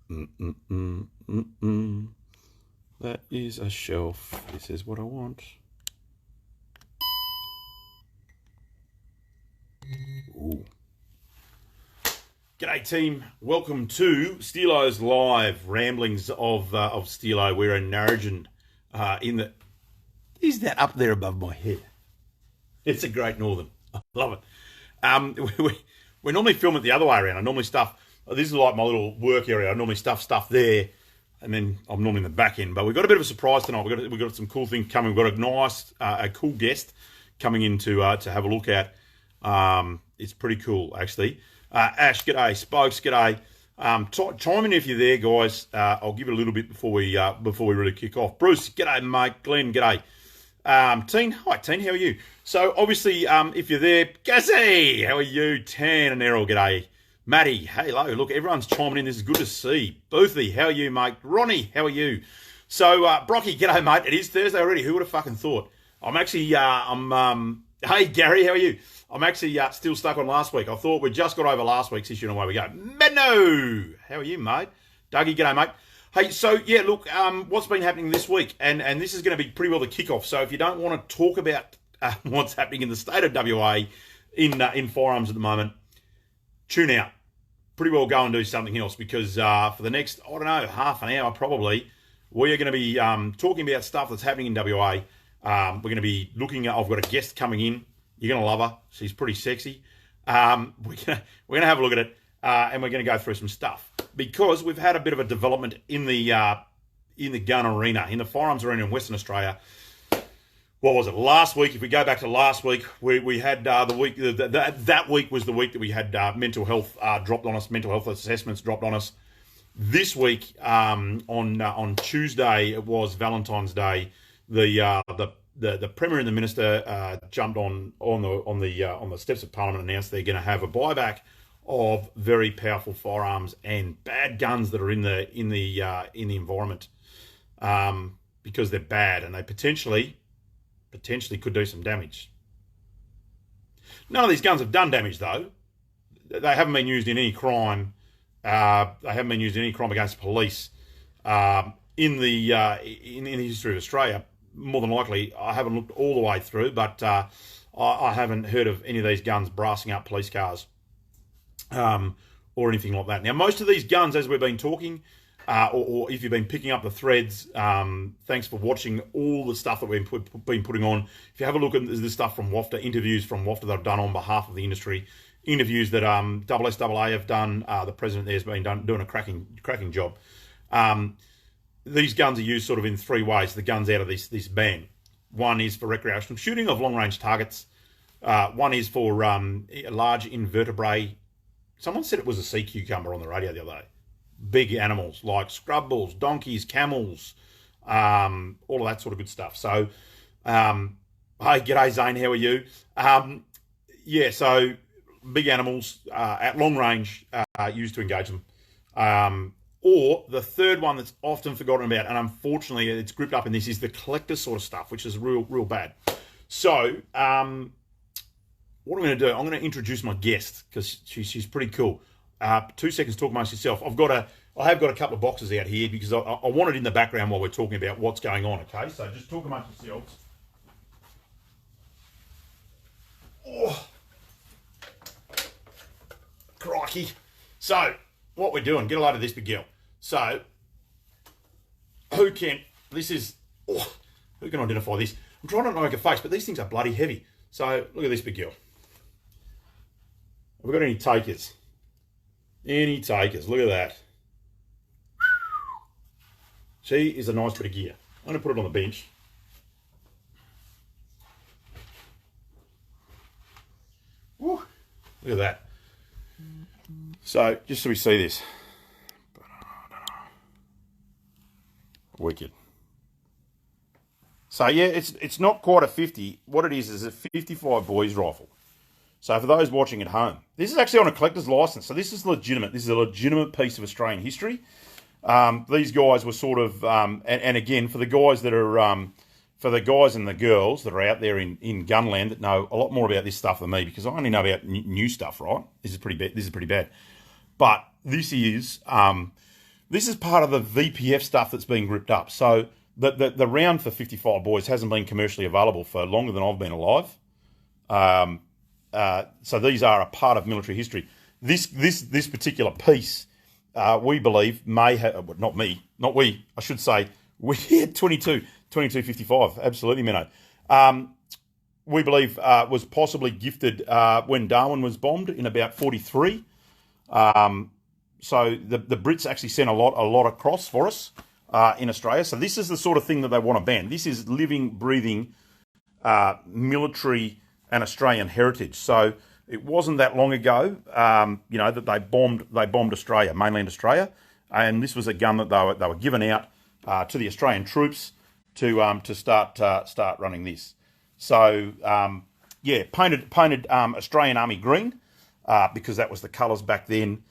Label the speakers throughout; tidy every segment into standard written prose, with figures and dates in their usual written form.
Speaker 1: Mm-mm-mm-mm-mm. That is a shelf. This is what I want. Ooh. G'day team, welcome to Steelo's live ramblings of Steelo. We're in Narrogin. In the is that up there above my head? It's a Great Northern. I love it. We normally film it the other way around. I normally stuff. This is like my little work area. I normally stuff there, and then I'm normally in the back end. But we've got a bit of a surprise tonight. We've got some cool things coming. We've got a nice, a cool guest coming in to have a look at. It's pretty cool actually. Ash, g'day. Spokes, g'day. Chime in if you're there, guys. I'll give it a little bit before we really kick off. Bruce, g'day, mate. Glenn, g'day. Teen, hi, Teen, how are you? So, obviously, if you're there, Gazzy, how are you? Tan and Errol, g'day. Matty, hello. Look, everyone's chiming in. This is good to see. Boothie, how are you, mate? Ronnie, how are you? So, Brocky, g'day, mate. It is Thursday already. Who would have fucking thought? I'm actually, hey, Gary, how are you? I'm actually still stuck on last week. I thought we just got over last week's issue and away we go. Menno, how are you, mate? Dougie, g'day, mate. Hey, so yeah, look, what's been happening this week, and this is going to be pretty well the kickoff. So if you don't want to talk about what's happening in the state of WA in firearms at the moment, tune out. Pretty well go and do something else because for the next, I don't know, half an hour probably, we are going to be talking about stuff that's happening in WA. We're going to be looking at. I've got a guest coming in. You're going to love her. She's pretty sexy. We're gonna have a look at it, and we're going to go through some stuff because we've had a bit of a development in the gun arena, in the firearms arena in Western Australia. What was it? Last week, if we go back to last week, we had the week that week was the week that we had mental health dropped on us, mental health assessments dropped on us. This week, on Tuesday, it was Valentine's Day. The Premier and the Minister jumped on the steps of Parliament and announced they're going to have a buyback of very powerful firearms and bad guns that are in the environment because they're bad and they potentially could do some damage. None of these guns have done damage though. They haven't been used in any crime. They haven't been used in any crime against police in the history of Australia. More than likely, I haven't looked all the way through, but I haven't heard of any of these guns brassing up police cars or anything like that. Now, most of these guns, as we've been talking, or if you've been picking up the threads, thanks for watching all the stuff that we've been putting on. If you have a look at the stuff from WAFTA, interviews from WAFTA that I've done on behalf of the industry, interviews that SSAA have done, the president there has been doing a cracking job. These guns are used sort of in three ways, the guns out of this ban. One is for recreational shooting of long-range targets. One is for large invertebrate. Someone said it was a sea cucumber on the radio the other day. Big animals like scrub bulls, donkeys, camels, all of that sort of good stuff. So, hey, g'day Zane, how are you? So big animals at long range used to engage them. Or the third one that's often forgotten about, and unfortunately it's gripped up in this, is the collector sort of stuff, which is real bad. So, what I'm going to do, I'm going to introduce my guest because she's pretty cool. 2 seconds, talk amongst yourself. I have got a couple of boxes out here because I want it in the background while we're talking about what's going on. Okay, so just talk amongst yourselves. Oh, crikey! So, what we're doing? Get a load of this big girl. So, who can identify this? I'm trying not to make a face, but these things are bloody heavy. So, look at this big girl. Have we got any takers? Any takers? Look at that. She is a nice bit of gear. I'm going to put it on the bench. Woo. Look at that. So, just so we see this. Wicked. So, yeah, it's not quite a 50. What it is a 55 boys rifle. So, for those watching at home, this is actually on a collector's license. So, this is legitimate. This is a legitimate piece of Australian history. These guys were sort of, and again, for the guys that are, for the guys and the girls that are out there in gunland that know a lot more about this stuff than me, because I only know about new stuff, right? This is pretty bad. But this is This is part of the VPF stuff that's being ripped up. So the round for 55 boys hasn't been commercially available for longer than I've been alive. So these are a part of military history. This particular piece, we believe, may have, not we, I should say, we had 2255, absolutely, Menno. We believe was possibly gifted when Darwin was bombed in about 43. So the Brits actually sent a lot across for us in Australia. So this is the sort of thing that they want to ban. This is living, breathing military and Australian heritage. So it wasn't that long ago, that they bombed Australia, mainland Australia, and this was a gun that they were given out to the Australian troops to start running this. So painted Australian Army green because that was the colours back then.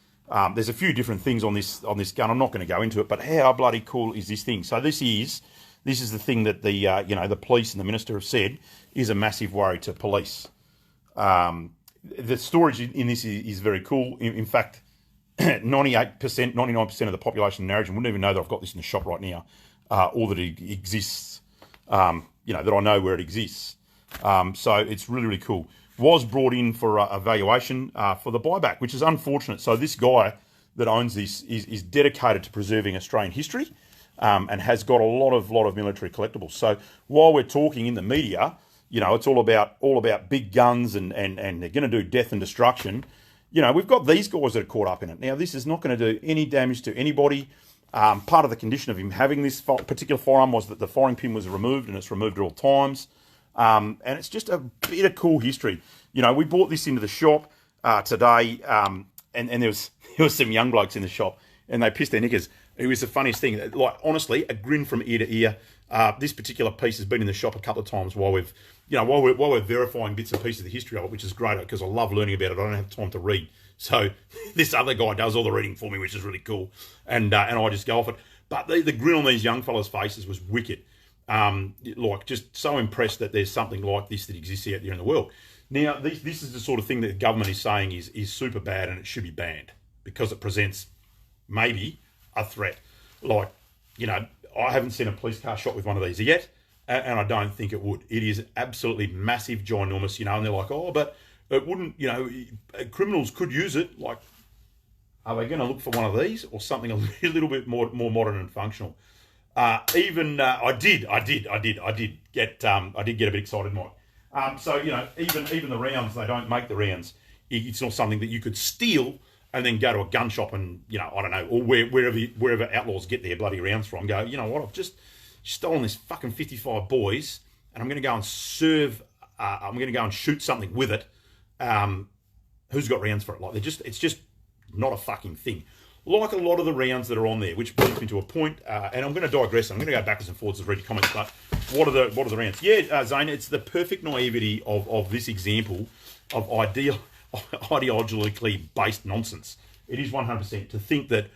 Speaker 1: There's a few different things on this gun. I'm not going to go into it, but how bloody cool is this thing? So this is the thing that the police and the minister have said is a massive worry to police. The storage in this is very cool. In fact, 98%, 99% of the population in Narrogin wouldn't even know that I've got this in the shop right now, or that it exists. That I know where it exists. So it's really, really cool. Was brought in for a valuation for the buyback, which is unfortunate. So this guy that owns this is dedicated to preserving Australian history, and has got a lot of military collectibles. So while we're talking in the media, it's all about big guns and they're going to do death and destruction. We've got these guys that are caught up in it. Now, this is not going to do any damage to anybody. Part of the condition of him having this particular firearm was that the firing pin was removed, and it's removed at all times. And it's just a bit of cool history. We bought this into the shop today, and there was some young blokes in the shop, and they pissed their knickers. It was the funniest thing. Like, honestly, a grin from ear to ear. This particular piece has been in the shop a couple of times while we're verifying bits and pieces of the history of it, which is great because I love learning about it. I don't have time to read, so this other guy does all the reading for me, which is really cool, and I just go off it. But the grin on these young fellas' faces was wicked. Just so impressed that there's something like this that exists out there in the world. Now, this is the sort of thing that the government is saying is super bad and it should be banned because it presents maybe a threat. I haven't seen a police car shot with one of these yet, and I don't think it would. It is absolutely massive, ginormous, and they're like, oh, but it wouldn't, criminals could use it. Like, are they going to look for one of these or something a little bit more modern and functional? I did get a bit excited, Mike. Even the rounds, they don't make the rounds. It's not something that you could steal and then go to a gun shop and, I don't know, or wherever outlaws get their bloody rounds from, go, you know what, I've just stolen this fucking 55 boys and I'm going to go and I'm going to go and shoot something with it. Who's got rounds for it? Like, it's just not a fucking thing. Like a lot of the rounds that are on there, which brings me to a point, and I'm going to digress. I'm going to go backwards and forwards to read your comments, but what are the rounds? Yeah, Zane, it's the perfect naivety of this example of ideologically based nonsense. It is 100% to think that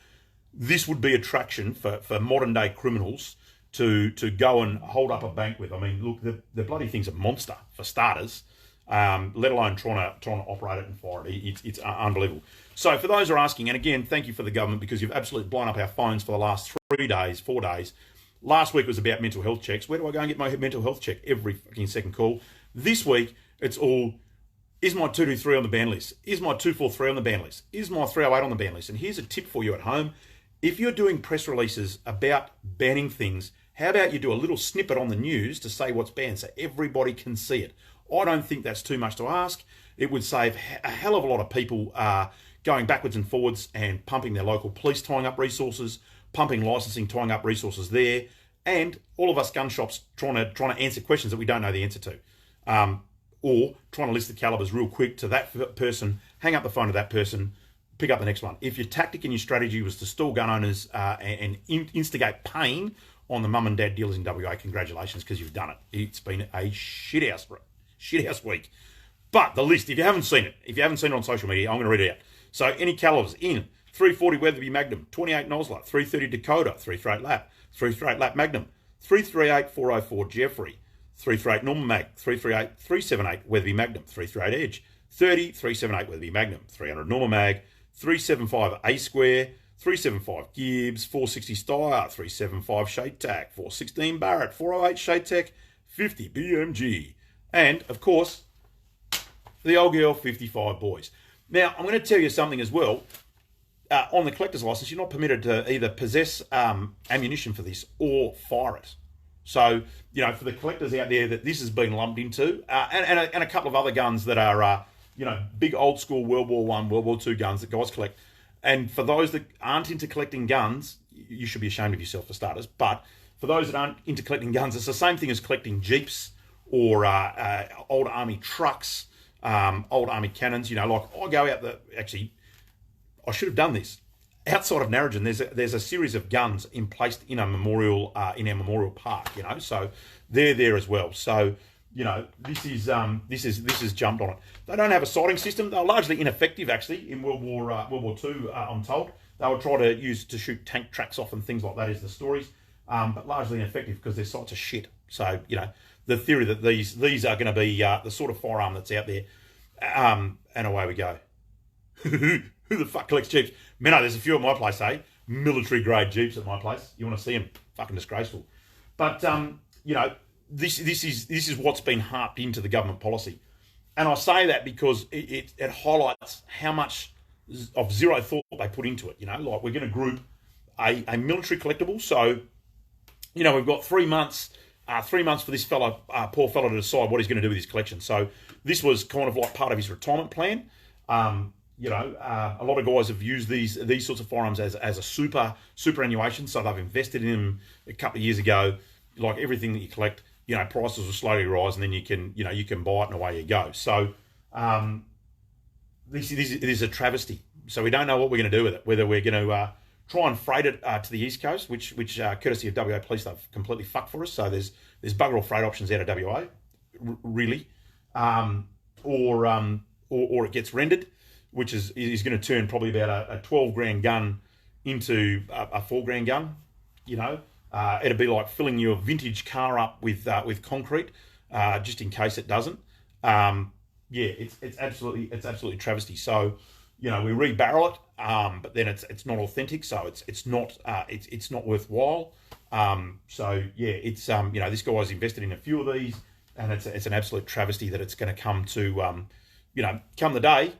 Speaker 1: this would be attraction for modern day criminals to go and hold up a bank with. I mean, look, the bloody thing's a monster for starters. Let alone trying to operate it and fire it. It's unbelievable. So for those who are asking, and again, thank you for the government because you've absolutely blown up our phones for the last 4 days. Last week was about mental health checks. Where do I go and get my mental health check? Every fucking second call. This week, it's all, is my 223 on the ban list? Is my 243 on the ban list? Is my 308 on the ban list? And here's a tip for you at home. If you're doing press releases about banning things, how about you do a little snippet on the news to say what's banned so everybody can see it? I don't think that's too much to ask. It would save a hell of a lot of people going backwards and forwards and pumping their local police, tying up resources, pumping licensing, tying up resources there, and all of us gun shops trying to answer questions that we don't know the answer to, or trying to list the calibers real quick to that person, hang up the phone to that person, pick up the next one. If your tactic and your strategy was to stall gun owners and instigate pain on the mum and dad dealers in WA, congratulations, because you've done it. It's been a shithouse week. But the list, if you haven't seen it on social media, I'm going to read it out. So any calibers in 340 Weatherby Magnum, 28 Nosler, 330 Dakota, 338 Lap, 338 Lap Magnum, 338 404 Jeffrey, 338 Norman Mag, 338 378 Weatherby Magnum, 338 Edge, 30 378 Weatherby Magnum, 300 Norman Mag, 375 A Square, 375 Gibbs, 460 Steyr, 375 Shade Tac, 416 Barrett, 408 Shade Tac, 50 BMG, and of course the old girl 55 boys. Now I'm going to tell you something as well. On the collector's license, you're not permitted to either possess ammunition for this or fire it. So, you know, for the collectors out there that this has been lumped into, and a couple of other guns that are, you know, big old school World War I, World War II guns that guys collect. And for those that aren't into collecting guns, you should be ashamed of yourself for starters. But for those that aren't into collecting guns, it's the same thing as collecting Jeeps or old army trucks, old army cannons. You know, like I go out actually, I should have done this. Outside of Narrogin, there's a series of guns placed in a memorial in our memorial park. You know, so they're there as well. So you know, this is jumped on it. They don't have a sighting system. They're largely ineffective actually in World War II. I'm told they would try to shoot tank tracks off and things like that is the stories, but largely ineffective because their sights are shit. So you know, the theory that these are going to be the sort of firearm that's out there, and away we go. Who the fuck collects Jeeps? Man, there's a few at my place, eh? Military grade Jeeps at my place. You want to see them? Fucking disgraceful. But you know, this is what's been harped into the government policy, and I say that because it highlights how much of zero thought they put into it. You know, like we're going to group a military collectible. So, you know, we've got 3 months. 3 months for this fella, poor fella, to decide what he's going to do with his collection. So this was kind of like part of his retirement plan. You know, a lot of guys have used these sorts of firearms as a superannuation. So they've invested in them a couple of years ago. Like everything that you collect, you know, prices will slowly rise, and then you can buy it, and away you go. So this is a travesty. So we don't know what we're going to do with it. Whether we're going to try and freight it to the East Coast, which courtesy of WA Police, they've completely fucked for us. So there's bugger all freight options out of WA, really, or it gets rendered, which is going to turn probably about a 12 grand gun into a 4 grand gun. You know, it'd be like filling your vintage car up with concrete, just in case it doesn't. Yeah, it's absolutely travesty. So, you know, we rebarrel it, but then it's not authentic, so it's not worthwhile. So yeah, it's you know, this guy's invested in a few of these, and it's an absolute travesty that it's going to come to you know, come the day.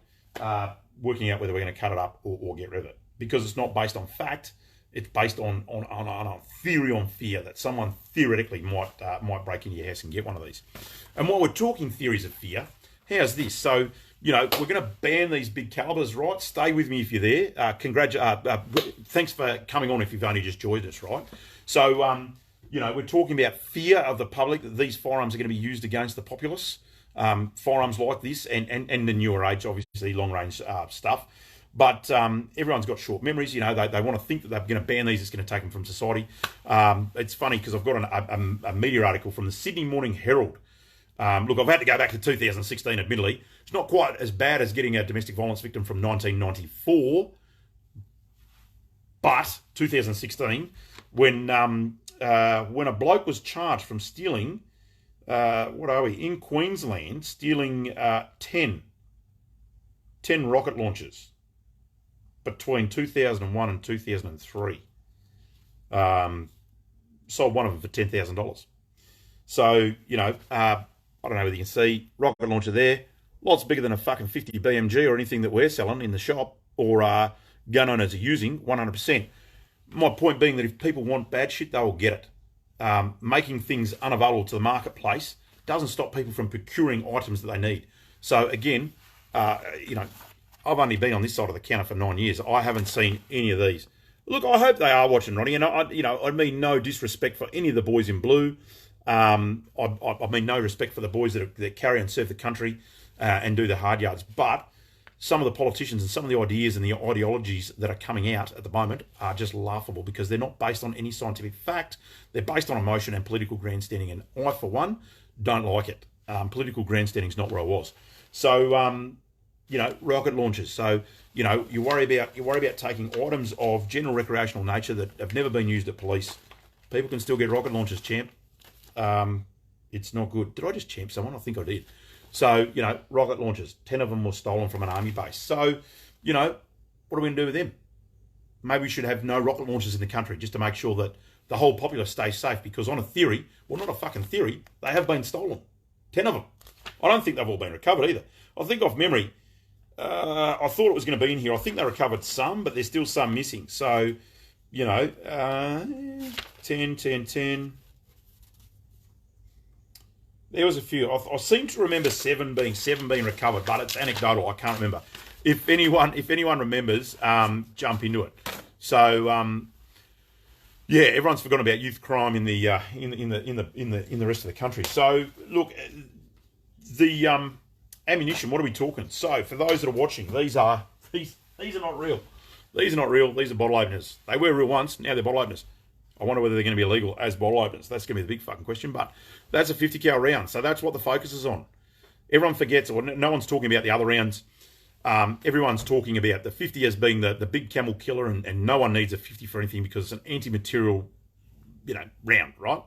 Speaker 1: Working out whether we're going to cut it up or get rid of it, because it's not based on fact. It's based on a theory on fear that someone theoretically might break into your house and get one of these. And while we're talking theories of fear, how's this? So, you know, we're going to ban these big calibers, right? Stay with me if you're there. Thanks for coming on if you've only just joined us, right? So, you know, we're talking about fear of the public, that these firearms are going to be used against the populace. Firearms like this and the newer age, obviously, long-range stuff. But everyone's got short memories. You know, they want to think that they're going to ban these. It's going to take them from society. It's funny because I've got a media article from the Sydney Morning Herald. Look, I've had to go back to 2016, admittedly. It's not quite as bad as getting a domestic violence victim from 1994. But 2016, when a bloke was charged from stealing... what are we? In Queensland, stealing 10 rocket launchers between 2001 and 2003. Sold one of them for $10,000. So, you know, I don't know whether you can see, rocket launcher there, lots bigger than a fucking 50 BMG or anything that we're selling in the shop, or gun owners are using, 100%. My point being that if people want bad shit, they will get it. Making things unavailable to the marketplace doesn't stop people from procuring items that they need. So again, you know, I've only been on this side of the counter for 9 years. I haven't seen any of these. Look, I hope they are watching, Ronnie, and I mean no disrespect for any of the boys in blue. I mean no respect for the boys that carry and serve the country and do the hard yards. But some of the politicians and some of the ideas and the ideologies that are coming out at the moment are just laughable, because they're not based on any scientific fact. They're based on emotion and political grandstanding, and I, for one, don't like it. Political grandstanding is not where I was. So, you know, rocket launchers. So, you know, you worry about taking items of general recreational nature that have never been used at police. People can still get rocket launchers, champ. It's not good. Did I just champ someone? I think I did. So, you know, rocket launchers, 10 of them were stolen from an army base. So, you know, what are we going to do with them? maybe we should have no rocket launchers in the country just to make sure that the whole populace stays safe. Because on a theory, well, not a fucking theory, they have been stolen. 10 of them. I don't think they've all been recovered either. I think off memory, I thought it was going to be in here. I think they recovered some, but there's still some missing. So, 10. There was a few. I seem to remember seven being recovered, but it's anecdotal. I can't remember. If anyone remembers, jump into it. So, everyone's forgotten about youth crime in the rest of the country. So, look, the ammunition. What are we talking? So, for those that are watching, these are not real. These are not real. These are bottle openers. They were real once. Now they're bottle openers. I wonder whether they're going to be illegal as bottle openers. That's going to be the big fucking question. But that's a 50 cal round. So that's what the focus is on. Everyone forgets, or no one's talking about the other rounds. Everyone's talking about the 50 as being the big camel killer, and no one needs a 50 for anything because it's an anti-material, round, right?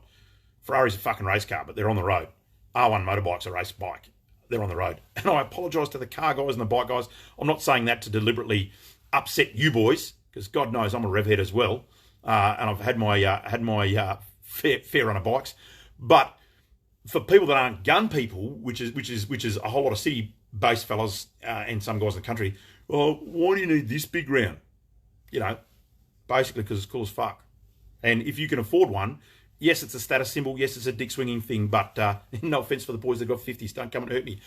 Speaker 1: Ferrari's a fucking race car, but they're on the road. R1 motorbike's a race bike. They're on the road. And I apologise to the car guys and the bike guys. I'm not saying that to deliberately upset you boys, because God knows I'm a rev head as well. And I've had my fair run of bikes, but for people that aren't gun people, which is a whole lot of city-based fellas and some guys in the country, well, why do you need this big round? Basically because it's cool as fuck. And if you can afford one, yes, it's a status symbol. Yes, it's a dick swinging thing. But no offense for the boys that got 50s, don't come and hurt me.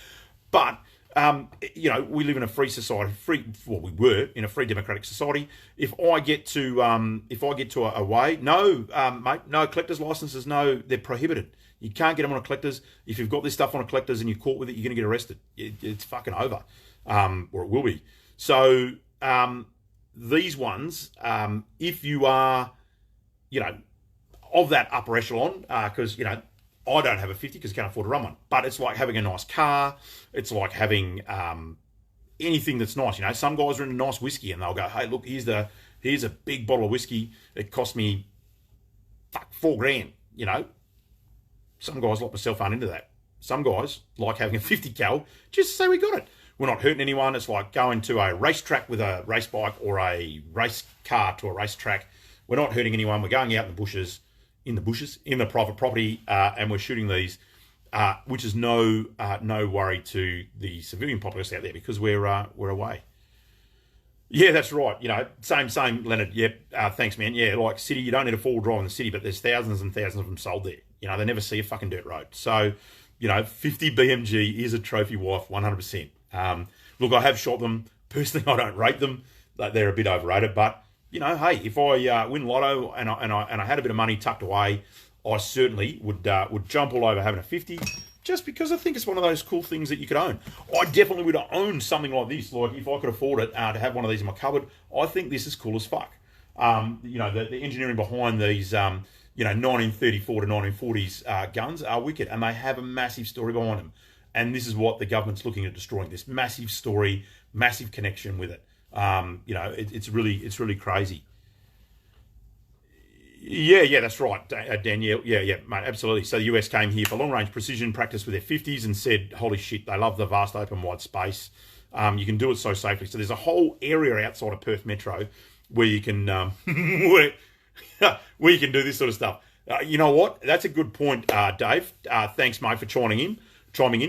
Speaker 1: But we live in a free society. We were in a free democratic society. If I get to a way, no, mate, no collector's licenses. No, they're prohibited. You can't get them on a collector's. If you've got this stuff on a collector's and you're caught with it, you're going to get arrested. It's fucking over, or it will be. So these ones, if you are, of that upper echelon, because I don't have a 50 because I can't afford to run one. But it's like having a nice car. It's like having anything that's nice. Some guys are into nice whiskey and they'll go, hey, look, here's a big bottle of whiskey. It cost me $4,000. Some guys like myself aren't into that. Some guys like having a 50 cal just to say we got it. We're not hurting anyone. It's like going to a racetrack with a race bike or a race car to a racetrack. We're not hurting anyone. We're going out in the bushes, in the private property, and we're shooting these, which is no worry to the civilian populace out there because we're away. Yeah, that's right. Same, Leonard. Yep. Thanks, man. Yeah, like city, you don't need a four-wheel drive in the city, but there's thousands and thousands of them sold there. They never see a fucking dirt road. So, 50 BMG is a trophy wife, 100%. Look, I have shot them. Personally, I don't rate them. They're a bit overrated, but hey, if I win lotto and I had a bit of money tucked away, I certainly would jump all over having a 50, just because I think it's one of those cool things that you could own. I definitely would own something like this. Like if I could afford it to have one of these in my cupboard, I think this is cool as fuck. The engineering behind these 1934 to 1940s guns are wicked, and they have a massive story behind them. And this is what the government's looking at destroying: this massive story, massive connection with it. It's really crazy. Yeah, that's right, Danielle. Yeah, mate, absolutely. So the US came here for long-range precision practice with their 50s and said, holy shit, they love the vast open wide space. You can do it so safely. So there's a whole area outside of Perth Metro where you can where you can do this sort of stuff. You know what? That's a good point, Dave. Thanks, mate, for chiming in.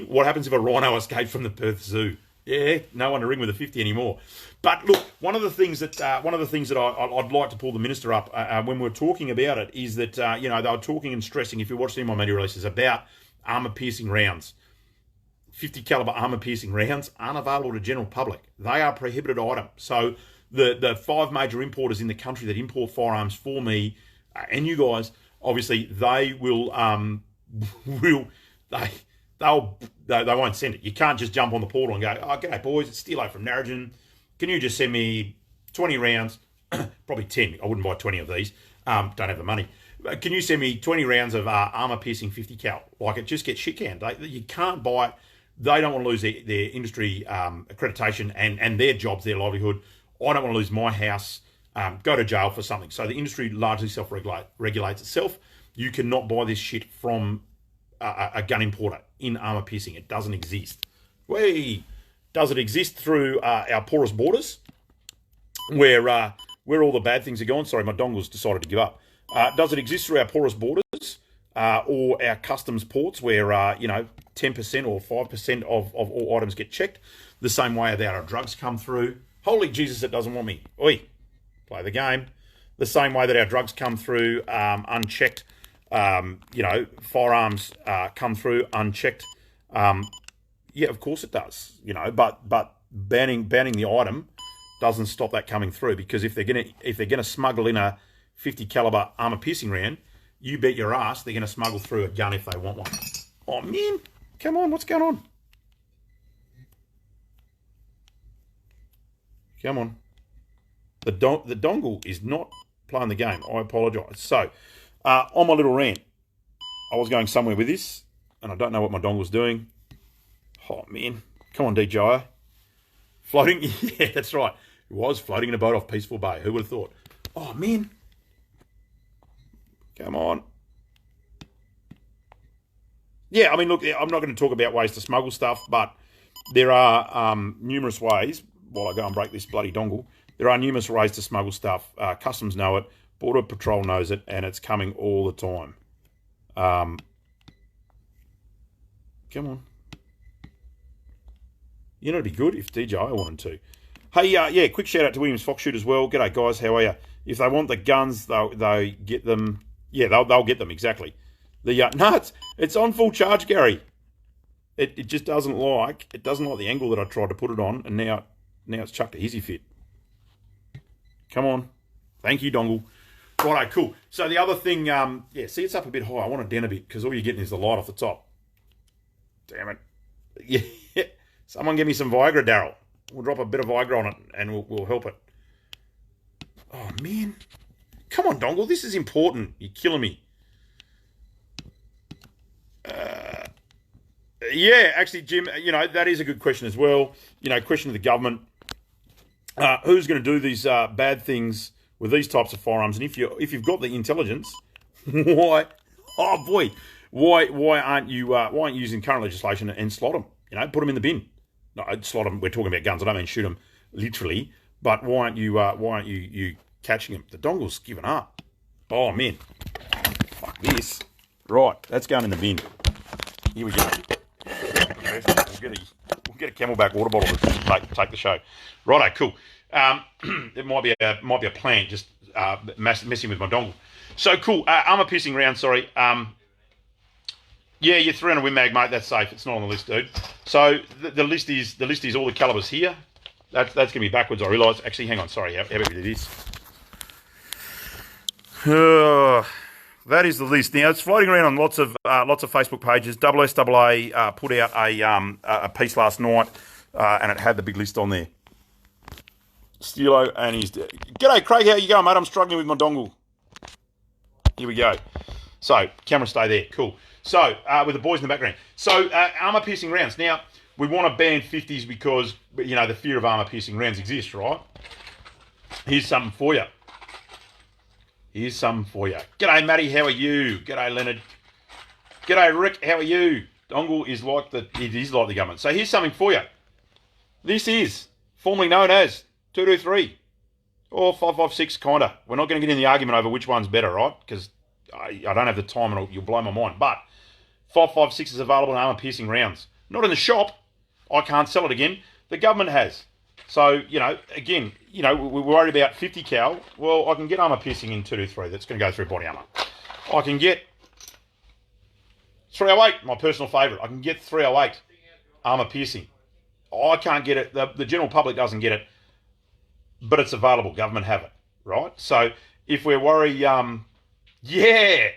Speaker 1: What happens if a rhino escapes from the Perth Zoo? Yeah, no one to ring with a 50 anymore. But look, one of the things that I'd like to pull the minister up when we're talking about it is that they were talking and stressing, if you watch any of my media releases, about armour-piercing rounds. 50 caliber armour-piercing rounds aren't available to general public. They are a prohibited item. So the 5 major importers in the country that import firearms for me and you guys, obviously, they will they won't send it. You can't just jump on the portal and go, oh, g'day boys, it's Stilo from Narrogin. Can you just send me 20 rounds? Probably 10. I wouldn't buy 20 of these. Don't have the money. Can you send me 20 rounds of armour-piercing 50 cal? Like, it just gets shit canned. You can't buy it. They don't want to lose their industry accreditation and their jobs, their livelihood. I don't want to lose my house, go to jail for something. So the industry largely self-regulates itself. You cannot buy this shit from a gun importer in armour-piercing. It doesn't exist. Does it exist through our porous borders, where where all the bad things are going. Sorry, my dongle's decided to give up. Does it exist through our porous borders or our customs ports where, 10% or 5% of all items get checked? The same way that our drugs come through. Holy Jesus, it doesn't want me. Oi, play the game. The same way that our drugs come through unchecked, firearms come through unchecked. Yeah, of course it does. But banning the item doesn't stop that coming through, because if they're gonna smuggle in a 50 caliber armor piercing round, you bet your ass they're gonna smuggle through a gun if they want one. Oh man, come on, what's going on? Come on. The dongle is not playing the game. I apologise. So, on my little rant, I was going somewhere with this, and I don't know what my dongle's doing. Oh, man. Come on, DJI. Floating? Yeah, that's right. It was floating in a boat off Peaceful Bay. Who would have thought? Oh, man. Come on. Yeah, I mean, look, I'm not going to talk about ways to smuggle stuff, but there are numerous ways, while I go and break this bloody dongle, there are numerous ways to smuggle stuff. Customs know it, Border Patrol knows it, and it's coming all the time. Come on. It'd be good if DJI wanted to. Hey, quick shout out to Williams Fox Shoot as well. G'day, guys, how are you? If they want the guns, they'll get them. Yeah, they'll get them, exactly. No, it's on full charge, Gary. It just doesn't like the angle that I tried to put it on, and now it's chucked a hizzy fit. Come on. Thank you, dongle. Righto, cool. So the other thing, see, it's up a bit high. I want it down a bit because all you're getting is the light off the top. Damn it. Yeah. Someone give me some Viagra, Daryl. We'll drop a bit of Viagra on it and we'll help it. Oh, man. Come on, dongle. This is important. You're killing me. Yeah, actually, Jim, that is a good question as well. Question of the government. Who's going to do these bad things with these types of firearms? And if you've got the intelligence, why? Oh boy, why aren't you using current legislation and slot them? Put them in the bin. No, slot them. We're talking about guns. I don't mean shoot them literally, but why aren't you catching them? The dongle's given up. Oh man, fuck this. Right, that's going in the bin. Here we go. We'll get a Camelback water bottle to take the show. Righto, cool. It might be a plant just messing with my dongle. So cool. Armor piercing round. Sorry. Yeah, you're 300 Win Mag, mate. That's safe. It's not on the list, dude. So the list is all the calibers here. That's gonna be backwards. I realise. Actually, hang on. Sorry. How about we do this? That is the list. Now it's floating around on lots of Facebook pages. SSAA put out a piece last night, and it had the big list on there. Steelo and his... G'day, Craig. How you going, mate? I'm struggling with my dongle. Here we go. So, camera stay there. Cool. So, with the boys in the background. So, armour-piercing rounds. Now, we want to ban 50s because, the fear of armour-piercing rounds exists, right? Here's something for you. G'day, Matty. How are you? G'day, Leonard. G'day, Rick. How are you? Dongle is like the government. So, here's something for you. This is formerly known as 223 or 556, kinda. We're not going to get in the argument over which one's better, right? Because I don't have the time and you'll blow my mind. But 556 is available in armour-piercing rounds. Not in the shop. I can't sell it again. The government has. So, again, we're worried about 50 cal. Well, I can get armour-piercing in 223. That's going to go through body armour. I can get 308, my personal favourite. I can get 308 armour-piercing. I can't get it. The general public doesn't get it. But it's available. Government have it, right? So if we're worried, g'day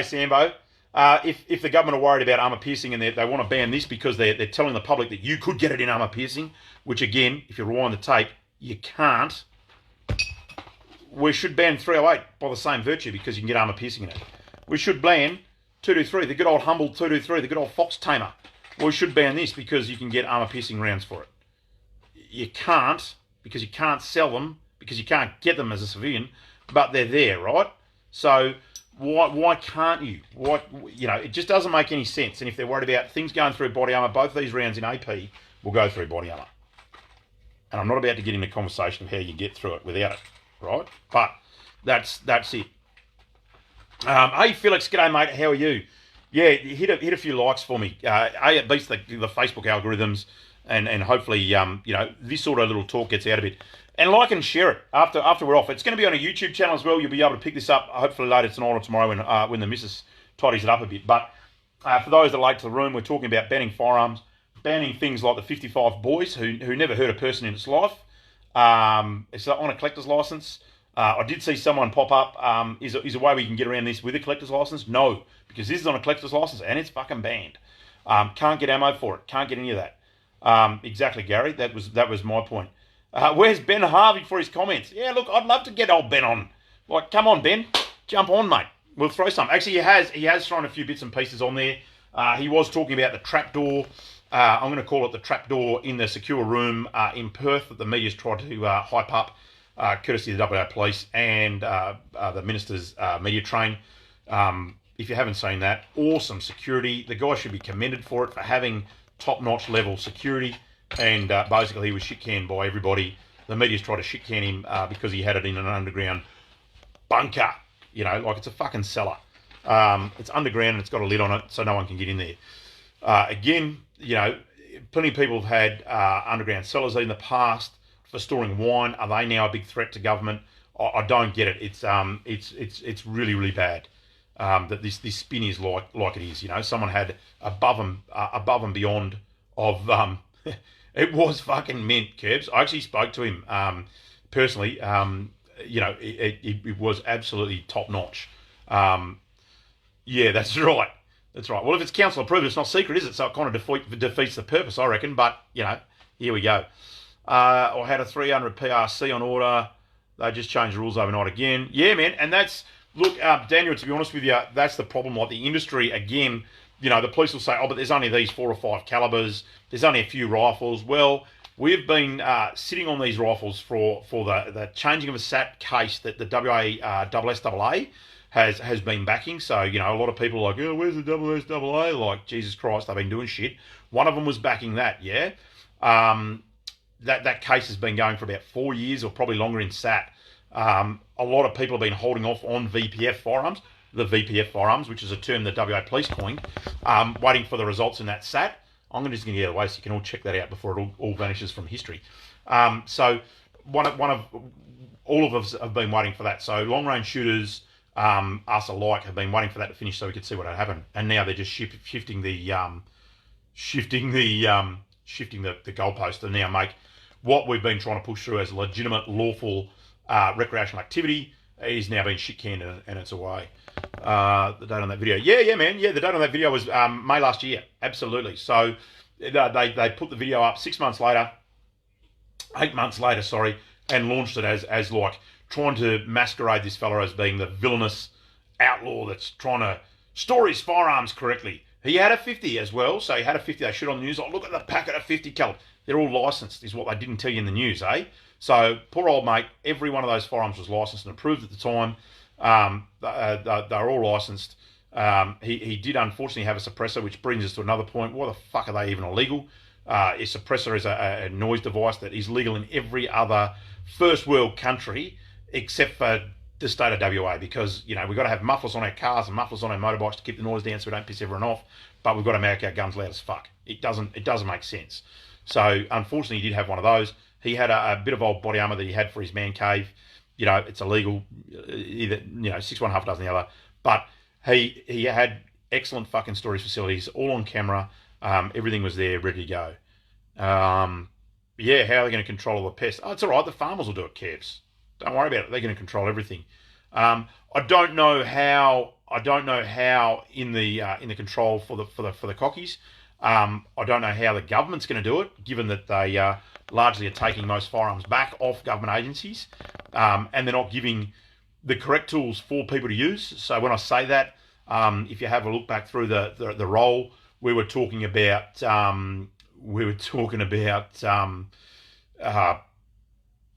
Speaker 1: Sambo. If the government are worried about armour piercing and they want to ban this because they're telling the public that you could get it in armour piercing, which again, if you rewind the tape, you can't. We should ban 308 by the same virtue because you can get armour piercing in it. We should ban 223, the good old humble 223, the good old fox tamer. We should ban this because you can get armour piercing rounds for it. You can't, because you can't sell them, because you can't get them as a civilian, but they're there, right? So why can't you? It just doesn't make any sense. And if they're worried about things going through body armour, both these rounds in AP will go through body armour. And I'm not about to get into a conversation of how you get through it without it. right? But that's it. Hey, Felix, g'day, mate. How are you? Yeah, hit a few likes for me. It beats the Facebook algorithms, and hopefully, this sort of little talk gets out of it. And like and share it after we're off. It's going to be on a YouTube channel as well. You'll be able to pick this up hopefully later tonight or tomorrow when the missus tidies it up a bit. But for those that are late to the room, we're talking about banning firearms, banning things like the 55 boys who never hurt a person in its life. It's on a collector's license. I did see someone pop up. Is a way we can get around this with a collector's license? No, because this is on a collector's license and it's fucking banned. Can't get ammo for it. Can't get any of that. Exactly, Gary. That was my point. Where's Ben Harvey for his comments? Yeah, look, I'd love to get old Ben on. Like, come on, Ben, jump on, mate. We'll throw some. Actually, he has thrown a few bits and pieces on there. He was talking about the trapdoor. I'm going to call it the trapdoor in the secure room in Perth that the media's tried to hype up, courtesy of the WA Police and the Minister's media train. If you haven't seen that, awesome security. The guy should be commended for it, for having top-notch level security. And basically he was shit-canned by everybody. The media's tried to shit-can him because he had it in an underground bunker. Like it's a fucking cellar. It's underground and it's got a lid on it, so no one can get in there. Again, plenty of people have had underground cellars in the past for storing wine. Are they now a big threat to government? I don't get it. It's really, really bad that this spin is like it is. Someone had above and beyond of it was fucking mint, Kerbs. I actually spoke to him personally. It was absolutely top notch. Yeah, that's right. That's right. Well, if it's council approved, it's not secret, is it? So it kind of defeats the purpose, I reckon. But, here we go. I had a 300 PRC on order. They just changed the rules overnight again. Yeah, man. And look, Daniel, to be honest with you, that's the problem. Like the industry, again, the police will say, but there's only these 4 or 5 calibers. There's only a few rifles. Well, we've been sitting on these rifles for the changing of a SAT case that the WA SSAA has been backing. So, a lot of people are like, oh, where's the SSAA? Like, Jesus Christ, they've been doing shit. One of them was backing that, yeah? That case has been going for about 4 years or probably longer in SAT. A lot of people have been holding off on VPF firearms, the VPF firearms, which is a term the WA Police coined, waiting for the results in that SAT. I'm just going to get out of the way so you can all check that out before it all vanishes from history. So one of all of us have been waiting for that. So long range shooters, us alike, have been waiting for that to finish so we could see what had happened. And now they're just shifting the goalpost and now make what we've been trying to push through as legitimate, lawful recreational activity is now being shit-canned and it's away. The date on that video. Yeah, man. Yeah, the date on that video was May last year. Absolutely. So they put the video up 8 months later, sorry, and launched it as like trying to masquerade this fella as being the villainous outlaw that's trying to store his firearms correctly. He had a 50 as well, so he had a 50. They showed on the news, look at the packet of 50 caliber. They're all licensed, is what they didn't tell you in the news, eh? So, poor old mate, every one of those firearms was licensed and approved at the time. They're all licensed. He did unfortunately have a suppressor, which brings us to another point. Why the fuck are they even illegal? A suppressor is a noise device that is legal in every other first world country except for the state of WA, because we've got to have mufflers on our cars and mufflers on our motorbikes to keep the noise down so we don't piss everyone off. But we've got to make our guns loud as fuck. It doesn't make sense. So unfortunately, he did have one of those. He had a bit of old body armour that he had for his man cave. It's illegal, either 6 one, half a dozen the other. But he had excellent fucking storage facilities, all on camera. Everything was there, ready to go. How are they going to control all the pests? Oh, it's all right. The farmers will do it, Kevs. Don't worry about it. They're going to control everything. I don't know how in the control for the cockies. I don't know how the government's going to do it, given that they largely are taking most firearms back off government agencies, and they're not giving the correct tools for people to use. So when I say that, if you have a look back through the roll, we were talking about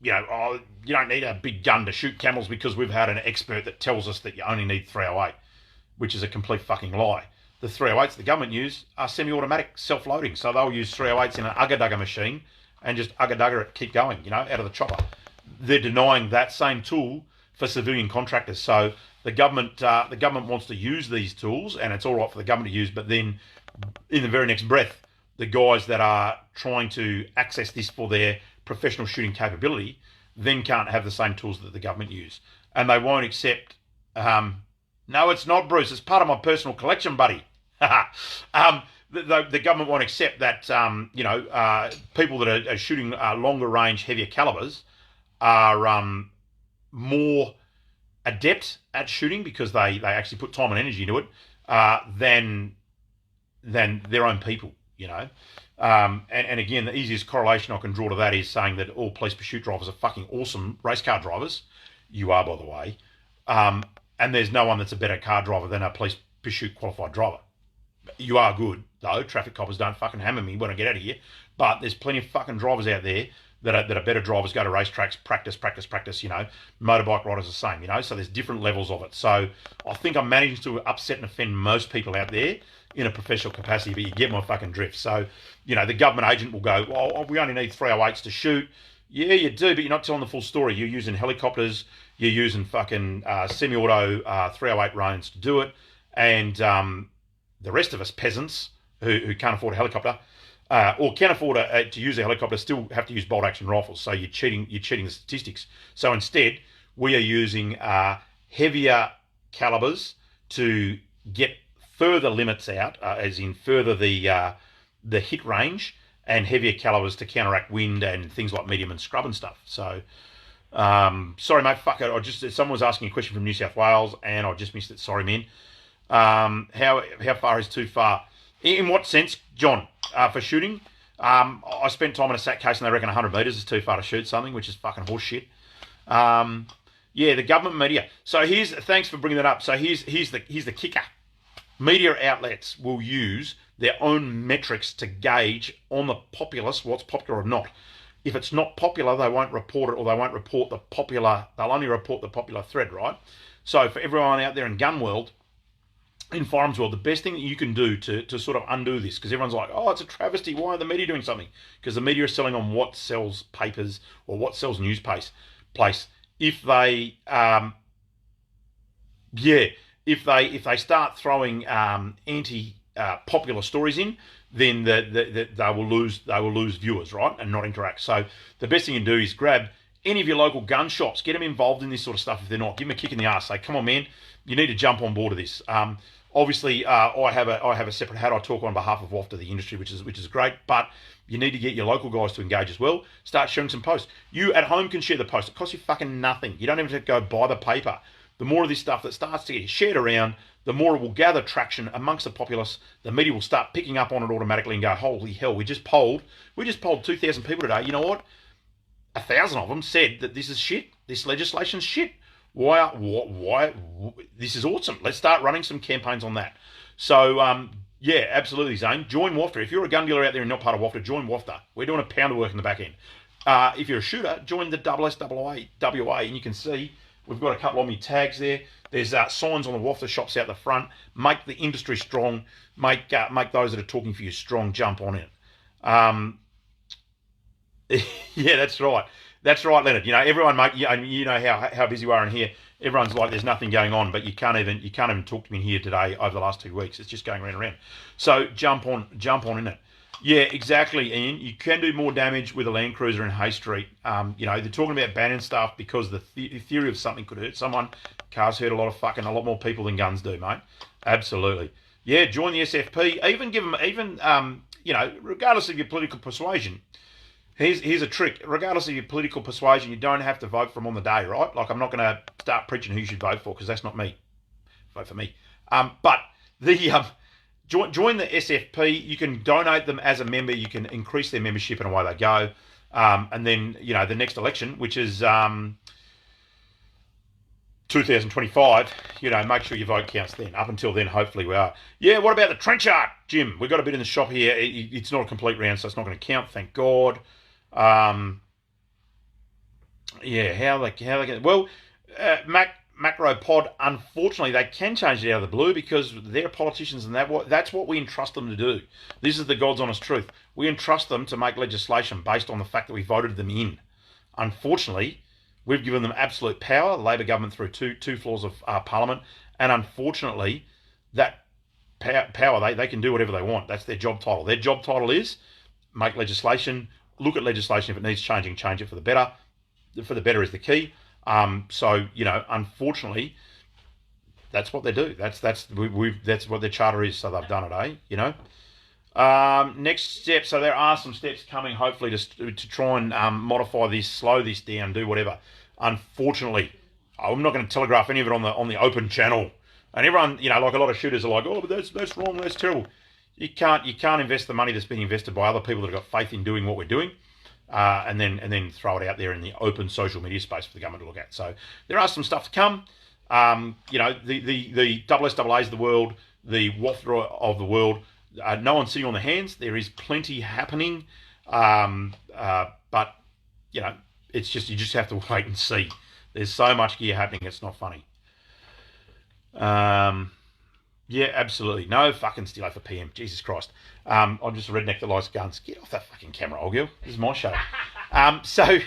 Speaker 1: you don't need a big gun to shoot camels because we've had an expert that tells us that you only need 308, which is a complete fucking lie. The 308s the government use are semi-automatic, self-loading, so they'll use 308s in an ugga-dugga machine and just ugga-dugga it, keep going, out of the chopper. they're denying that same tool for civilian contractors. So the government wants to use these tools, and it's all right for the government to use. But then, in the very next breath, the guys that are trying to access this for their professional shooting capability then can't have the same tools that the government use, and they won't accept. No, it's not, Bruce. It's part of my personal collection, buddy. The government won't accept that. People that are shooting longer range, heavier calibers are more adept at shooting because they actually put time and energy into it than their own people. And again, the easiest correlation I can draw to that is saying that all police pursuit drivers are fucking awesome race car drivers. You are, by the way. And there's no one that's a better car driver than a police pursuit qualified driver. You are good, though. Traffic coppers don't fucking hammer me when I get out of here. But there's plenty of fucking drivers out there that are better drivers, go to racetracks, practice. Motorbike riders are the same, So there's different levels of it. So I think I'm managing to upset and offend most people out there in a professional capacity, but you get my fucking drift. So, the government agent will go, well, we only need 308s to shoot. Yeah, you do, but you're not telling the full story. You're using helicopters, you're using fucking semi-auto 308 drones to do it, and the rest of us peasants who can't afford a helicopter or can afford to use a helicopter still have to use bolt-action rifles. So you're cheating the statistics. So instead, we are using heavier calibers to get further limits out, as in further the hit range, and heavier calibers to counteract wind and things like medium and scrub and stuff. So, sorry, mate, fuck it. Someone was asking a question from New South Wales, and I just missed it. Sorry, man. How far is too far? In what sense, John? For shooting, I spent time in a SAT case, and they reckon 100 metres is too far to shoot something, which is fucking horse shit. The government media. So thanks for bringing that up. So here's the kicker. Media outlets will use their own metrics to gauge on the populace what's popular or not. If it's not popular, they won't report it, or they won't report the popular. They'll only report the popular thread, right? So for everyone out there in gun world, in firearms world, the best thing that you can do to sort of undo this, because everyone's like, oh, it's a travesty. Why are the media doing something? Because the media is selling on what sells papers or what sells newspaper. If they if they start throwing anti-popular stories in, then they will lose viewers, right, and not interact. So the best thing you can do is grab any of your local gun shops, get them involved in this sort of stuff. If they're not, give them a kick in the ass. Say, come on, man, you need to jump on board of this. Obviously, I have a separate hat. I talk on behalf of WAFTA, the industry, which is great. But you need to get your local guys to engage as well. Start sharing some posts. You at home can share the post. It costs you fucking nothing. You don't even have to go buy the paper. The more of this stuff that starts to get shared around, the more it will gather traction amongst the populace. The media will start picking up on it automatically and go, holy hell, we just polled 2,000 people today. You know what? 1,000 of them said that this is shit. This legislation's shit. Why? This is awesome. Let's start running some campaigns on that. So, absolutely, Zane. Join WAFTA. If you're a gun dealer out there and not part of WAFTA, join WAFTA. We're doing a pound of work in the back end. If you're a shooter, join the SSWA, and you can see we've got a couple of me tags there. There's signs on the WAFTA shops out the front. Make the industry strong. Make those that are talking for you strong. Jump on it. Yeah, that's right. That's right, Leonard. Everyone, mate. You know how busy we are in here. Everyone's like, there's nothing going on, but you can't even talk to me in here today over the last 2 weeks. It's just going round and round. So jump on in it. Yeah, exactly, Ian. You can do more damage with a Land Cruiser in Hay Street. They're talking about banning stuff because the theory of something could hurt someone. Cars hurt a lot more people than guns do, mate. Absolutely. Yeah, join the SFP. Even give them, regardless of your political persuasion. Here's a trick. Regardless of your political persuasion, you don't have to vote for them on the day, right? Like, I'm not going to start preaching who you should vote for because that's not me. Vote for me. But the join the SFP. You can donate them as a member. You can increase their membership and away they go. And then, the next election, which is 2025, make sure your vote counts then. Up until then, hopefully we are. Yeah, what about the trench art, Jim? We've got a bit in the shop here. It's not a complete round, so it's not going to count, thank God. How they get... Well, Macro Pod, unfortunately, they can change it out of the blue because they're politicians and that's what we entrust them to do. This is the God's honest truth. We entrust them to make legislation based on the fact that we voted them in. Unfortunately, We've given them absolute power, the Labor government through two floors of Parliament, and unfortunately, that power they can do whatever they want. That's their job title. Their job title is make legislation, look at legislation if it needs changing, change it for the better. For the better is the key. So unfortunately, that's what they do. That's what their charter is. So they've done it, Next step. So there are some steps coming, hopefully, to try and modify this, slow this down, do whatever. Unfortunately, I'm not going to telegraph any of it on the open channel. And everyone, like a lot of shooters are like, oh, but that's wrong, that's terrible. You can't invest the money that's been invested by other people that have got faith in doing what we're doing, and then throw it out there in the open social media space for the government to look at. So there are some stuff to come. The SSAAs of the world, the WAFTA of the world. No one's sitting on their hands. There is plenty happening, but it's just you just have to wait and see. There's so much gear happening. It's not funny. Yeah, absolutely. No fucking Stilo for PM. Jesus Christ. I'm just a redneck that likes guns. Get off that fucking camera, old girl. This is my show. So I'm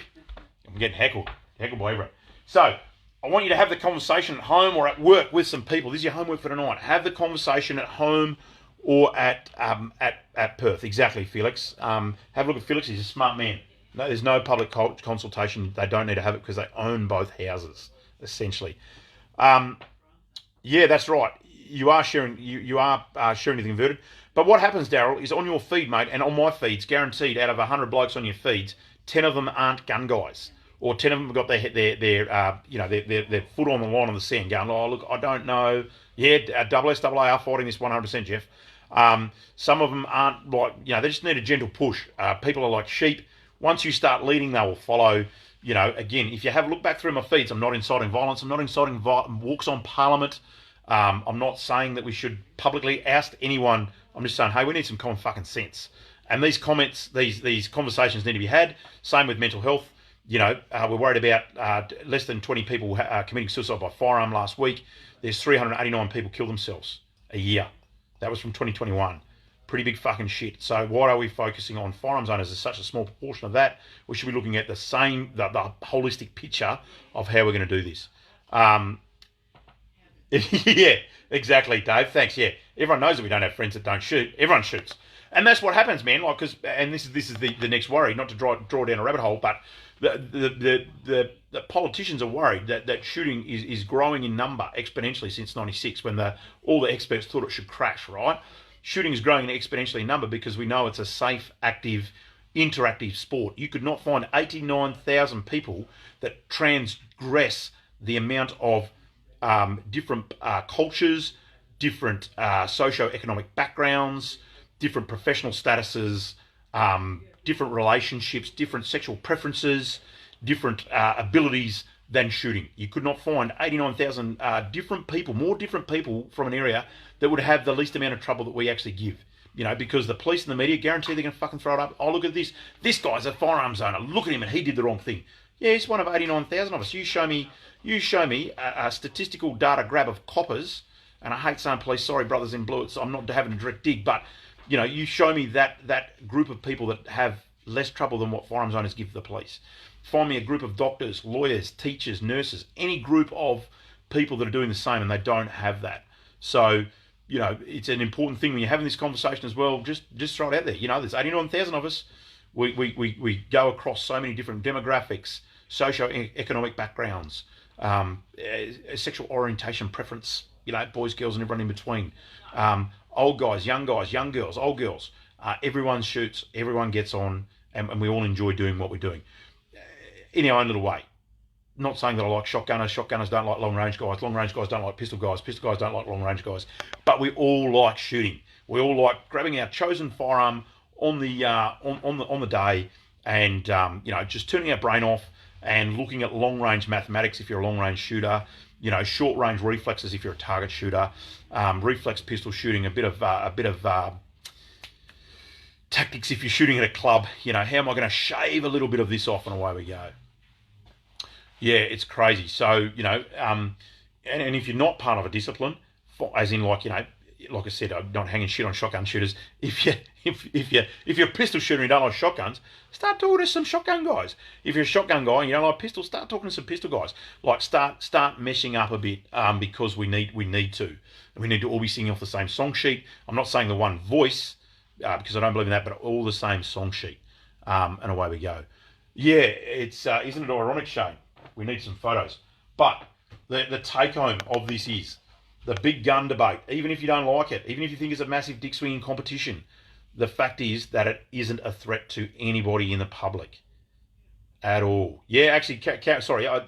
Speaker 1: getting heckled by everyone. So I want you to have the conversation at home or at work with some people. This is your homework for tonight. Have the conversation at home or at Perth. Exactly, Felix. Have a look at Felix. He's a smart man. No, there's no public consultation. They don't need to have it because they own both houses, essentially. Yeah, that's right. You are sharing. You are sharing with inverted. But what happens, Daryl, is on your feed, mate, and on my feeds, guaranteed, out of 100 blokes on your feeds, 10 of them aren't gun guys, or 10 of them have got their foot on the line of the sand, going, oh look, I don't know. Yeah, SSAA are fighting this 100%, Jeff. Some of them aren't they just need a gentle push. People are like sheep. Once you start leading, they will follow. Again, if you have a look back through my feeds, I'm not inciting violence. I'm not inciting walks on Parliament. I'm not saying that we should publicly oust anyone. I'm just saying, hey, we need some common fucking sense. And these comments, these conversations need to be had. Same with mental health. We're worried about less than 20 people committing suicide by firearm last week. There's 389 people kill themselves a year. That was from 2021. Pretty big fucking shit. So why are we focusing on firearms owners as such a small proportion of that? We should be looking at the holistic picture of how we're going to do this. Yeah, exactly, Dave. Thanks. Yeah, everyone knows that we don't have friends that don't shoot. Everyone shoots, and that's what happens, man. And this is the next worry. Not to draw down a rabbit hole, but the politicians are worried that shooting is growing in number exponentially since '96, when all the experts thought it should crash. Right, shooting is growing exponentially in number because we know it's a safe, active, interactive sport. You could not find 89,000 people that transgress the amount of different cultures, different socio-economic backgrounds, different professional statuses, different relationships, different sexual preferences, different abilities than shooting. You could not find 89,000 different people, more different people from an area that would have the least amount of trouble that we actually give. Because the police and the media guarantee they're going to fucking throw it up. Oh, look at this. This guy's a firearms owner. Look at him, and he did the wrong thing. Yeah, he's one of 89,000 of us. You show me a statistical data grab of coppers, and I hate saying police, sorry brothers in blue, I'm not having a direct dig, but you show me that group of people that have less trouble than what firearms owners give the police. Find me a group of doctors, lawyers, teachers, nurses, any group of people that are doing the same, and they don't have that. So, it's an important thing when you're having this conversation as well. Just throw it out there. There's 89,000 of us. We go across so many different demographics, socio-economic backgrounds, sexual orientation, preference, boys, girls, and everyone in between. Old guys, young girls, old girls. Everyone shoots, everyone gets on, and we all enjoy doing what we're doing in our own little way. Not saying that I like shotgunners. Shotgunners don't like long-range guys. Long-range guys don't like pistol guys. Pistol guys don't like long-range guys. But we all like shooting. We all like grabbing our chosen firearm on the day, and just turning our brain off and looking at long-range mathematics if you're a long-range shooter. Short-range reflexes if you're a target shooter. Reflex pistol shooting. A bit of tactics if you're shooting at a club. How am I going to shave a little bit of this off, and away we go. Yeah, it's crazy. So, and if you're not part of a discipline, as in like I said, I'm not hanging shit on shotgun shooters. If you're a pistol shooter and you don't like shotguns, start talking to some shotgun guys. If you're a shotgun guy and you don't like pistols, start talking to some pistol guys. Like start meshing up a bit, because we need to. And we need to all be singing off the same song sheet. I'm not saying the one voice, because I don't believe in that, but all the same song sheet. And away we go. Yeah, it's isn't it ironic, Shane? We need some photos. But the take home of this is the big gun debate. Even if you don't like it, even if you think it's a massive dick swinging competition, the fact is that it isn't a threat to anybody in the public at all. Yeah, actually, sorry, I'll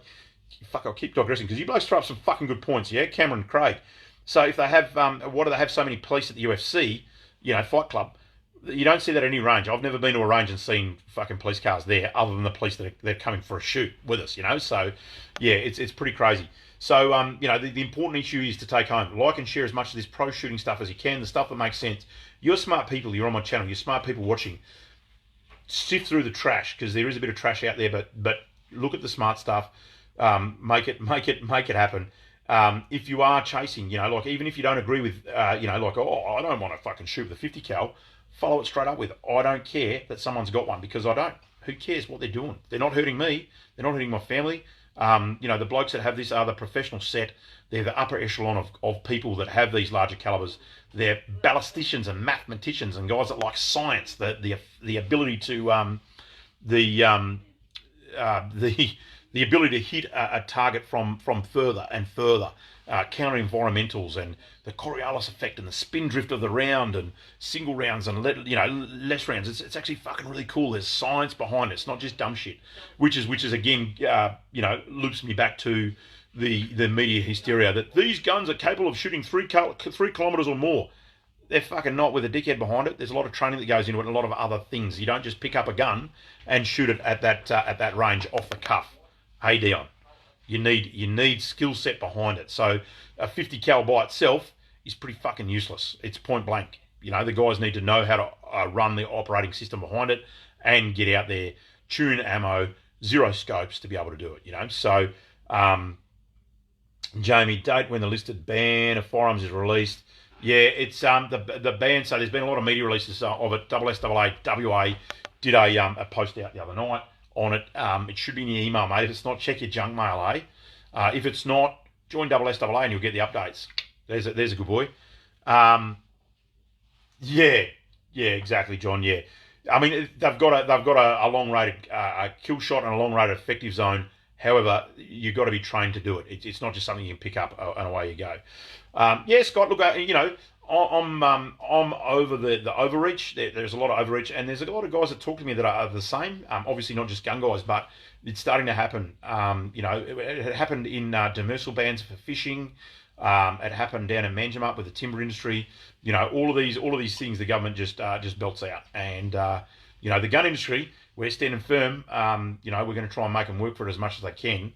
Speaker 1: keep digressing because you blokes throw up some fucking good points. Yeah, Cameron Craig. So if they have, why do they have so many police at the UFC? Fight club. You don't see that at any range. I've never been to a range and seen fucking police cars there, other than the police that they're coming for a shoot with us. So yeah, it's pretty crazy. So the important issue is to take home, like and share as much of this pro shooting stuff as you can, the stuff that makes sense. You're smart people. You're on my channel. You're smart people watching. Sift through the trash because there is a bit of trash out there, but look at the smart stuff. Make it happen. If you are chasing, like even if you don't agree with, I don't want to fucking shoot with a 50 cal. Follow it straight up with, I don't care that someone's got one because I don't. Who cares what they're doing? They're not hurting me. They're not hurting my family. The blokes that have this are the professional set. They're the upper echelon of people that have these larger calibers. They're ballisticians and mathematicians and guys that like science, the ability to the ability to hit a target from further and further, counter environmentals and the Coriolis effect and the spin drift of the round and single rounds and less rounds. It's actually fucking really cool. There's science behind it. It's not just dumb shit, which is again loops me back to the media hysteria that these guns are capable of shooting 3 kilometers or more. They're fucking not, with a dickhead behind it. There's a lot of training that goes into it and a lot of other things. You don't just pick up a gun and shoot it at that range off the cuff. Hey Dion, you need skill set behind it. So a 50 cal by itself is pretty fucking useless. It's point blank. The guys need to know how to run the operating system behind it and get out there, tune ammo, zero scopes to be able to do it. So Jamie, date when the listed ban of firearms is released. Yeah, it's the ban. So there's been a lot of media releases of it. SSAA WA did a post out the other night on it. It should be in your email, mate. If it's not, check your junk mail, eh? If it's not, join SSAA and you'll get the updates. There's a good boy. Yeah, exactly, John. Yeah, I mean they've got a long rated kill shot and a long rated effective zone. However, you've got to be trained to do it. It's not just something you can pick up and away you go. Yeah, Scott. Look, I'm over the overreach. There's a lot of overreach, and there's a lot of guys that talk to me that are the same. Obviously, not just gun guys, but it's starting to happen. It happened in demersal bans for fishing. It happened down in Manjimup with the timber industry. All of these things the government just belts out, and the gun industry. We're standing firm. We're going to try and make them work for it as much as they can.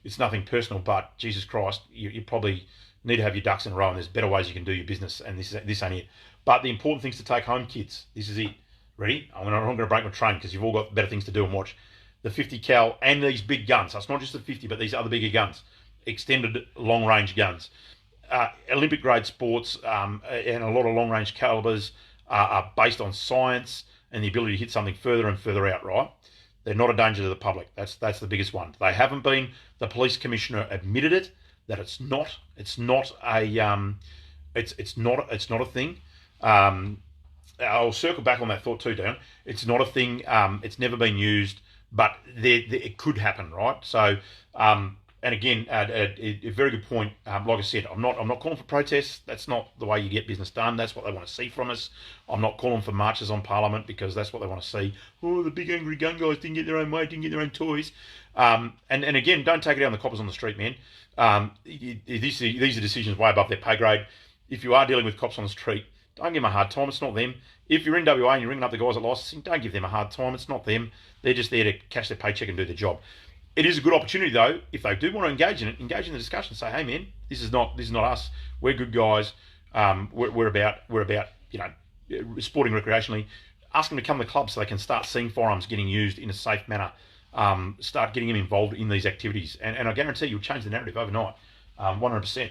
Speaker 1: It's nothing personal, but Jesus Christ, you probably need to have your ducks in a row, and there's better ways you can do your business, and this ain't it. But the important things to take home, kids, this is it. Ready? I'm not going to break my train because you've all got better things to do and watch. The 50 cal and these big guns. So it's not just the 50, but these other bigger guns. Extended long-range guns. Olympic-grade sports and a lot of long-range calibers are based on science and the ability to hit something further and further out, right? They're not a danger to the public. That's the biggest one. They haven't been. The police commissioner admitted it, that it's not a thing. I'll circle back on that thought too, Dan. It's not a thing. It's never been used, but it could happen, right? So, and again, a very good point. Like I said, I'm not calling for protests. That's not the way you get business done. That's what they want to see from us. I'm not calling for marches on Parliament because that's what they want to see. Oh, the big angry gun guys didn't get their own way, didn't get their own toys. And again, don't take it out on the coppers on the street, man. These are decisions way above their pay grade. If you are dealing with cops on the street, don't give them a hard time. It's not them. If you're in WA and you're ringing up the guys at licensing, don't give them a hard time. It's not them. They're just there to cash their paycheck and do their job. It is a good opportunity, though, if they do want to engage in it, engage in the discussion. Say, hey, man, this is not us. We're good guys. We're about sporting recreationally. Ask them to come to the club so they can start seeing firearms getting used in a safe manner. Start getting them involved in these activities, and I guarantee you'll change the narrative overnight, 100%.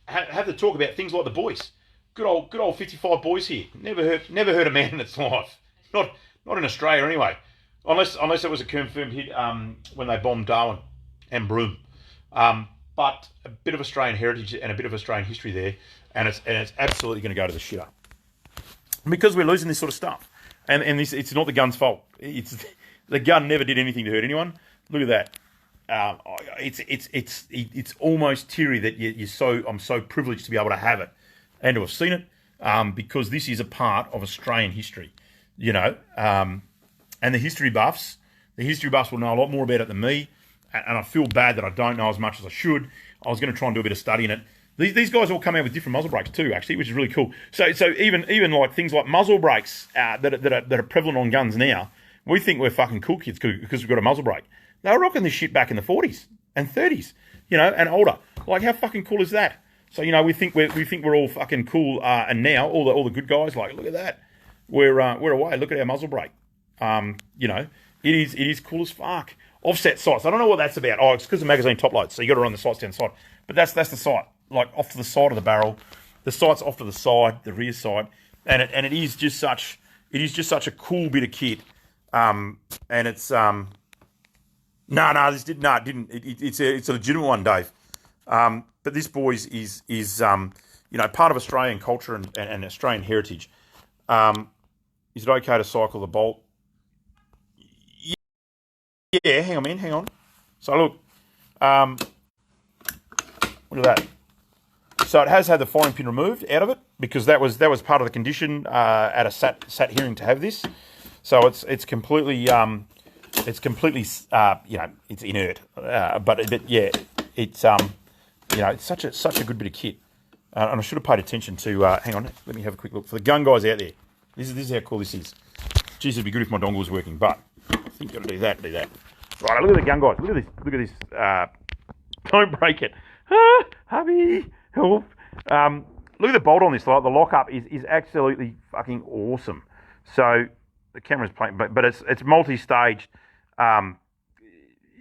Speaker 1: have the talk about things like the boys. Good old 55 boys here. Never heard a man in its life. Not in Australia anyway. Unless it was a confirmed hit when they bombed Darwin and Broome. But a bit of Australian heritage and a bit of Australian history there, and it's absolutely going to go to the shitter because we're losing this sort of stuff. And this, it's not the gun's fault. It's the gun never did anything to hurt anyone. Look at that. It's almost teary that I'm so privileged to be able to have it and to have seen it because this is a part of Australian history, and the history buffs will know a lot more about it than me. And I feel bad that I don't know as much as I should. I was going to try and do a bit of study in it. These guys all come out with different muzzle brakes too, actually, which is really cool. So even like things like muzzle brakes that are prevalent on guns now, we think we're fucking cool kids because we've got a muzzle brake. They were rocking this shit back in the 40s and 30s, and older. Like, how fucking cool is that? So we think we're all fucking cool, and now all the good guys, like, look at that, we're away. Look at our muzzle brake. It is cool as fuck. Offset sights. I don't know what that's about. Oh, it's because of magazine top loads, so you got to run the sights down the side. But that's the sight, like off to the side of the barrel. The sight's off to the side, the rear side, and it is just such a cool bit of kit. And it's this didn't. It's a legitimate one, Dave. But this, boys, is part of Australian culture and Australian heritage. Is it okay to cycle the Bolt? Yeah, hang on. So look, look at that. So it has had the firing pin removed out of it because that was part of the condition at a sat hearing to have this. So it's completely it's inert. But yeah, it's it's such a good bit of kit. And I should have paid attention to. Hang on, let me have a quick look for the gun guys out there. This is how cool this is. Geez, it'd be good if my dongle was working, but I think you've got to do that. Right, look at the gun, guys. Look at this. Don't break it. Hubby, help. Look at the bolt on this. Like, the lockup is absolutely fucking awesome. So the camera's playing, but it's multi-staged, like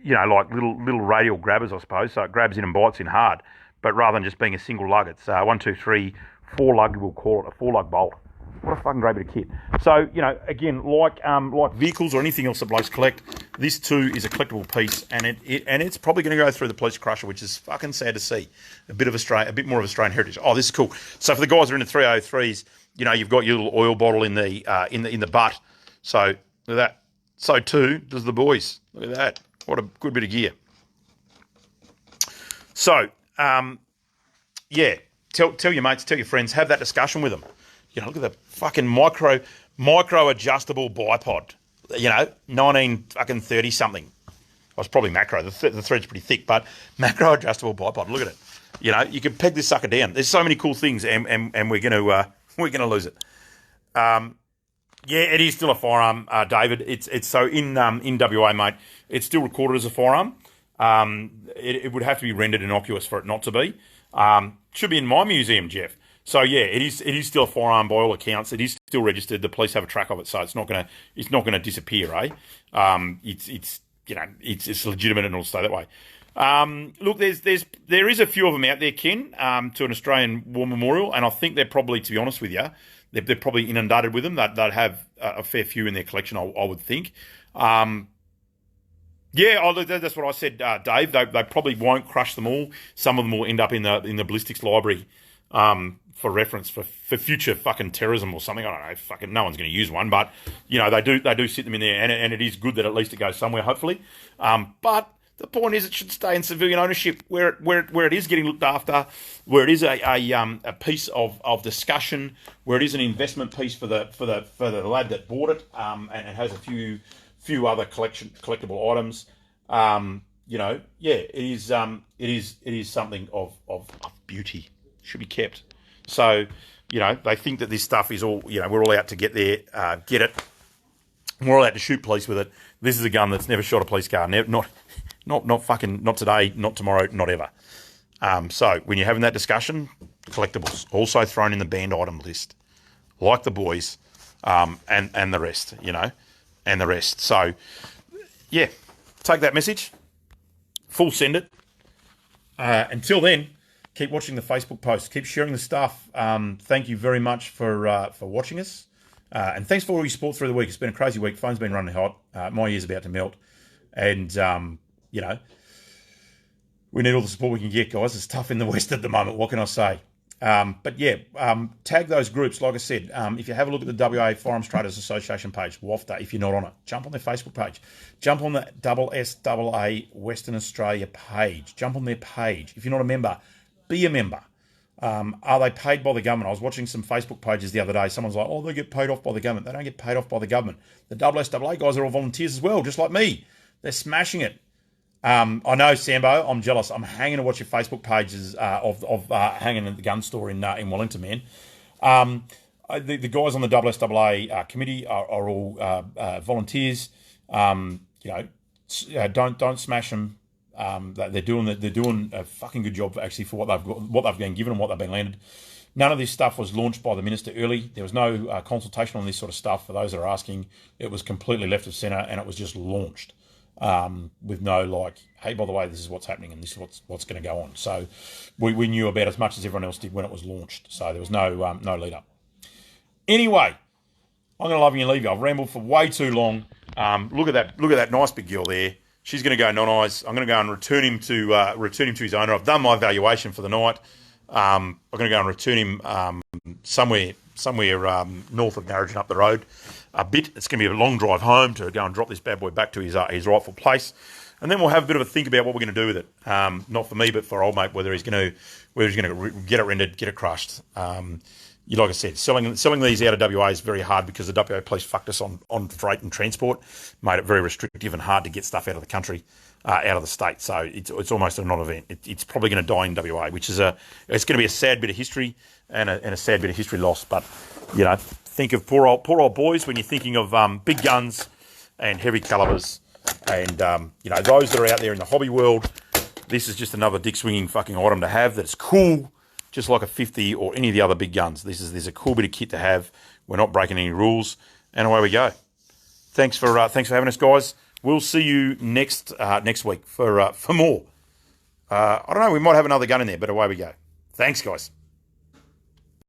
Speaker 1: little radial grabbers, I suppose. So it grabs in and bites in hard. But rather than just being a single lug, it's 1, 2, 3, 4 lug. We'll call it a 4 lug bolt. What a fucking great bit of kit. So, again, like vehicles or anything else that blokes collect, this too is a collectible piece, and it's probably going to go through the police crusher, which is fucking sad to see. A bit more of Australian heritage. Oh, this is cool. So for the guys that are in the 303s, you've got your little oil bottle in the butt. So look at that. So too does the boys. Look at that. What a good bit of gear. So, tell your mates, tell your friends, have that discussion with them. Look at the fucking micro adjustable bipod. 1930 something. Well, it's probably macro. The thread's pretty thick, but macro adjustable bipod. Look at it. You can peg this sucker down. There's so many cool things, and we're gonna lose it. It is still a firearm, David. It's so in WA, mate. It's still recorded as a firearm. It would have to be rendered innocuous for it not to be. Should be in my museum, Jeff. So yeah, it is still a firearm by all accounts. It is still registered. The police have a track of it, so it's not gonna disappear, eh? It's legitimate and it'll stay that way. Look, there is a few of them out there, Ken, to an Australian War Memorial, and I think they're probably, to be honest with you, they're probably inundated with them. They'd have a fair few in their collection, I would think. That's what I said, Dave. They probably won't crush them all. Some of them will end up in the ballistics library. For reference for future fucking terrorism or something. I don't know. Fucking no one's going to use one, but they do sit them in there, and it is good that at least it goes somewhere, hopefully. But the point is, it should stay in civilian ownership, where it is getting looked after, where it is a piece of discussion, where it is an investment piece for the lad that bought it, and it has a few other collectible items. It is something of beauty. Should be kept. So, they think that this stuff is all, we're all out to get there, get it. We're all out to shoot police with it. This is a gun that's never shot a police car. Not today, not tomorrow, not ever. So when you're having that discussion, collectibles also thrown in the banned item list, like the boys, and the rest, and the rest. So, yeah, take that message, full send it. Until then, Keep watching the Facebook posts. Keep sharing the stuff. Thank you very much for watching us. And thanks for all your support through the week. It's been a crazy week. Phone's been running hot. My ear's about to melt. And, we need all the support we can get, guys. It's tough in the West at the moment. What can I say? Tag those groups. Like I said, if you have a look at the WA Firearms Traders Association page, WAFTA, if you're not on it, jump on their Facebook page. Jump on the SSAA Western Australia page. Jump on their page. If you're not a member, be a member. Are they paid by the government? I was watching some Facebook pages the other day. Someone's like, oh, they get paid off by the government. They don't get paid off by the government. The SSAA guys are all volunteers as well, just like me. They're smashing it. I know, Sambo, I'm jealous. I'm hanging to watch your Facebook pages of hanging at the gun store in Wellington, man. The guys on the SSAA committee are all volunteers. Don't smash them. They're doing a fucking good job actually for what they've been given and what they've been landed. None of this stuff was launched by the minister early. There was no consultation on this sort of stuff. For those that are asking, it was completely left of centre and it was just launched. With no hey, by the way, this is what's happening and this is what's going to go on. So we knew about as much as everyone else did when it was launched. So there was no lead up. Anyway, I'm going to love you and leave you. I've rambled for way too long. Look at that nice big girl there. She's going to go non-eyes. I'm going to go and return him to his owner. I've done my valuation for the night. I'm going to go and return him somewhere north of Narrogin up the road a bit. It's going to be a long drive home to go and drop this bad boy back to his rightful place, and then we'll have a bit of a think about what we're going to do with it. Not for me, but for old mate, whether he's going to get it rendered, get it crushed. Like I said, selling these out of WA is very hard because the WA police fucked us on freight and transport, made it very restrictive and hard to get stuff out of the country, out of the state. So it's almost a non-event. It's probably going to die in WA, which is it's going to be a sad bit of history and a sad bit of history lost. But think of poor old boys when you're thinking of big guns and heavy calibers, and those that are out there in the hobby world. This is just another dick swinging fucking item to have that's cool. Just like a 50 or any of the other big guns. There's a cool bit of kit to have. We're not breaking any rules. And away we go. Thanks for having us, guys. We'll see you next week for more. I don't know, we might have another gun in there, but away we go. Thanks, guys.